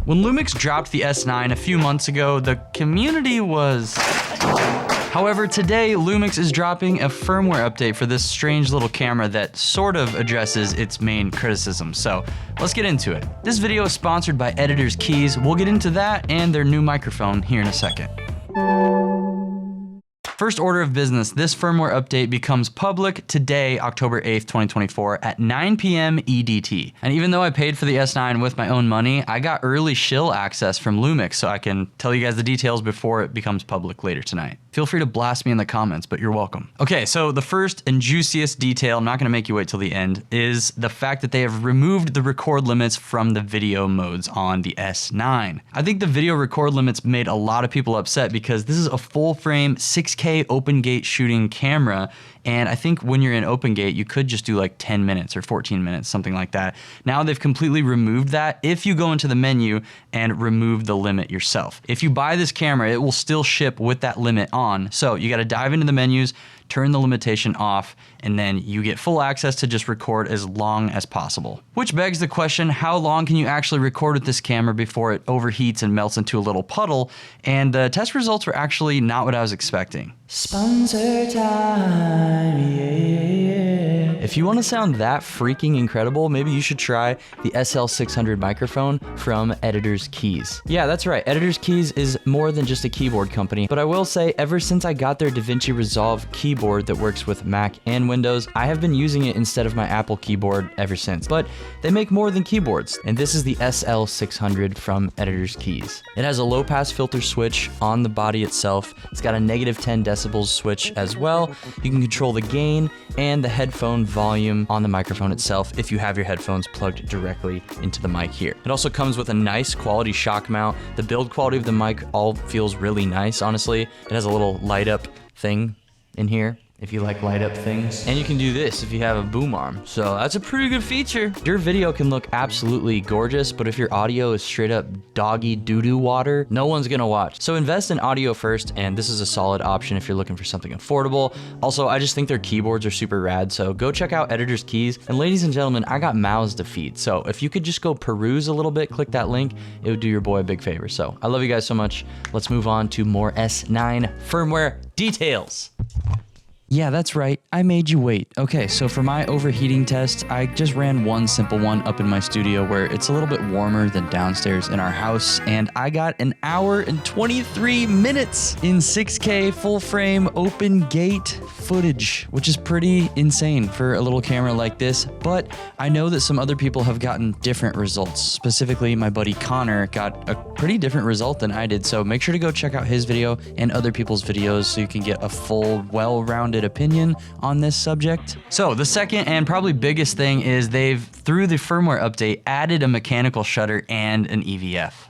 When Lumix dropped the S9 a few months ago, the community was... However, today, Lumix is dropping a firmware update for this strange little camera that sort of addresses its main criticism. So let's get into it. This video is sponsored by Editor's Keys. We'll get into that and their new microphone here in a second. First order of business, this firmware update becomes public today, October 8th, 2024 at 9 p.m. EDT. And even though I paid for the S9 with my own money, I got early shill access from Lumix, so I can tell you guys the details before it becomes public later tonight. Feel free to blast me in the comments, but you're welcome. Okay, so the first and juiciest detail, I'm not gonna make you wait till the end, is the fact that they have removed the record limits from the video modes on the S9. I think the video record limits made a lot of people upset because this is a full frame 6K open gate shooting camera, and I think when you're in open gate you could just do like 10 minutes or 14 minutes, something like that. Now they've completely removed that if you go into the menu and remove the limit yourself. If you buy this camera, it will still ship with that limit on, so you got to dive into the menus, turn the limitation off, and then you get full access to just record as long as possible. Which begs the question, how long can you actually record with this camera before it overheats and melts into a little puddle? And the test results were actually not what I was expecting. Sponsor time, yeah. If you want to sound that freaking incredible, maybe you should try the SL600 microphone from Editor's Keys. Yeah, that's right. Editor's Keys is more than just a keyboard company, but I will say ever since I got their DaVinci Resolve keyboard that works with Mac and Windows, I have been using it instead of my Apple keyboard ever since. But they make more than keyboards, and this is the SL600 from Editor's Keys. It has a low pass filter switch on the body itself. It's got a -10 decibels switch as well. You can control the gain and the headphone volume on the microphone itself if you have your headphones plugged directly into the mic here. It also comes with a nice quality shock mount. The build quality of the mic all feels really nice, honestly. It has a little light up thing in here if you like light up things. And you can do this if you have a boom arm. So that's a pretty good feature. Your video can look absolutely gorgeous, but if your audio is straight up doggy doo-doo water, no one's gonna watch. So invest in audio first, and this is a solid option if you're looking for something affordable. Also, I just think their keyboards are super rad, so go check out Editor's Keys. And ladies and gentlemen, I got mouths to feed. So if you could just go peruse a little bit, click that link, it would do your boy a big favor. So I love you guys so much. Let's move on to more S9 firmware details. Yeah, that's right. I made you wait. Okay, so for my overheating test, I just ran one simple one up in my studio where it's a little bit warmer than downstairs in our house, and I got an hour and 23 minutes in 6K full frame open gate footage, which is pretty insane for a little camera like this. But I know that some other people have gotten different results. Specifically, my buddy Connor got a pretty different result than I did, so make sure to go check out his video and other people's videos so you can get a full, well-rounded opinion on this subject. So the second and probably biggest thing is they've, through the firmware update, added a mechanical shutter and an EVF.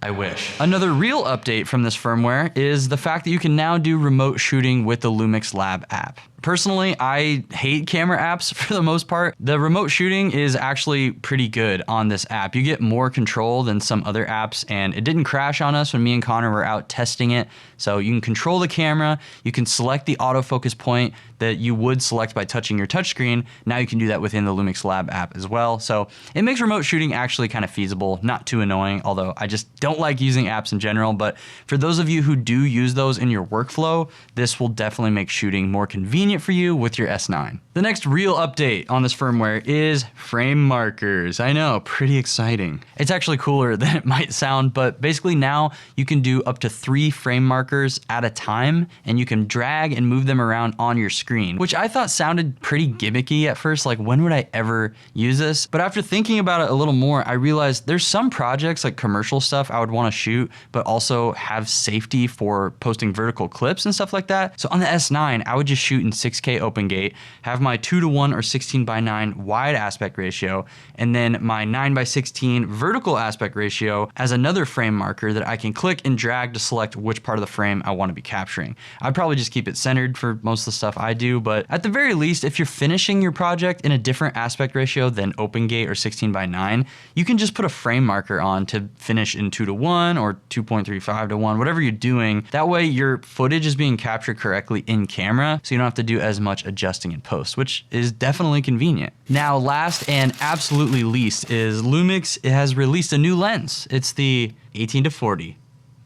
I wish. Another real update from this firmware is the fact that you can now do remote shooting with the Lumix Lab app. Personally, I hate camera apps for the most part. The remote shooting is actually pretty good on this app. You get more control than some other apps, and it didn't crash on us when me and Connor were out testing it. So you can control the camera, you can select the autofocus point that you would select by touching your touchscreen. Now you can do that within the Lumix Lab app as well. So it makes remote shooting actually kind of feasible, not too annoying, although I just don't like using apps in general. But for those of you who do use those in your workflow, this will definitely make shooting more convenient for you with your S9. The next real update on this firmware is frame markers. I know, pretty exciting. It's actually cooler than it might sound, but basically now you can do up to 3 frame markers at a time, and you can drag and move them around on your screen, which I thought sounded pretty gimmicky at first, like when would I ever use this? But after thinking about it a little more, I realized there's some projects like commercial stuff I would want to shoot, but also have safety for posting vertical clips and stuff like that. So on the S9, I would just shoot in 6K open gate, have my 2:1 or 16:9 wide aspect ratio, and then my 9:16 vertical aspect ratio as another frame marker that I can click and drag to select which part of the frame I want to be capturing. I'd probably just keep it centered for most of the stuff I do, but at the very least, if you're finishing your project in a different aspect ratio than open gate or 16:9, you can just put a frame marker on to finish in 2:1 or 2.35:1, whatever you're doing. That way your footage is being captured correctly in camera, so you don't have to do as much adjusting in post, which is definitely convenient. Now, last and absolutely least is Lumix. It has released a new lens. It's the 18 to 40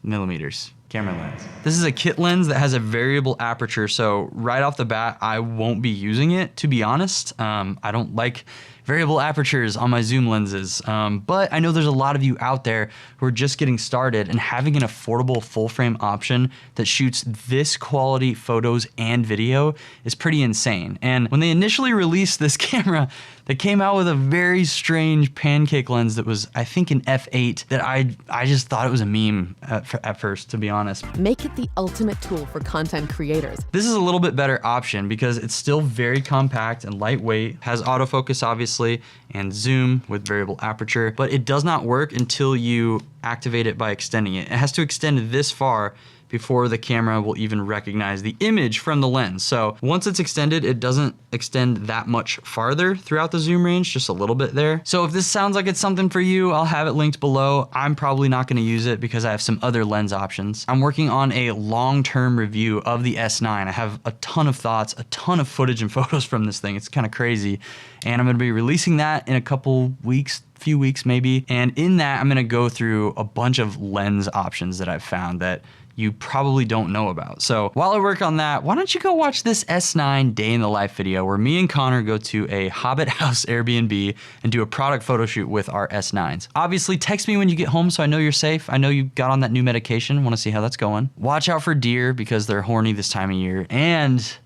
millimeters camera lens. This is a kit lens that has a variable aperture, so right off the bat, I won't be using it, to be honest. I don't like variable apertures on my zoom lenses, but I know there's a lot of you out there who are just getting started, and having an affordable full frame option that shoots this quality photos and video is pretty insane. And when they initially released this camera, they came out with a very strange pancake lens that was, I think, an f8 that I just thought it was a meme at first, to be honest. Make it the ultimate tool for content creators. This is a little bit better option because it's still very compact and lightweight, has autofocus obviously, and zoom with variable aperture, but it does not work until you activate it by extending it. It has to extend this far before the camera will even recognize the image from the lens. So once it's extended, it doesn't extend that much farther throughout the zoom range, just a little bit there. So if this sounds like it's something for you, I'll have it linked below. I'm probably not gonna use it because I have some other lens options. I'm working on a long-term review of the S9. I have a ton of thoughts, a ton of footage and photos from this thing. It's kind of crazy. And I'm gonna be releasing that in a couple weeks, few weeks maybe. And in that, I'm gonna go through a bunch of lens options that I've found that you probably don't know about. So while I work on that, why don't you go watch this S9 day in the life video where me and Connor go to a Hobbit house Airbnb and do a product photo shoot with our S9s. Obviously, text me when you get home so I know you're safe. I know you got on that new medication. Want to see how that's going. Watch out for deer because they're horny this time of year, and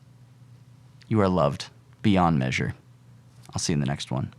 you are loved beyond measure. I'll see you in the next one.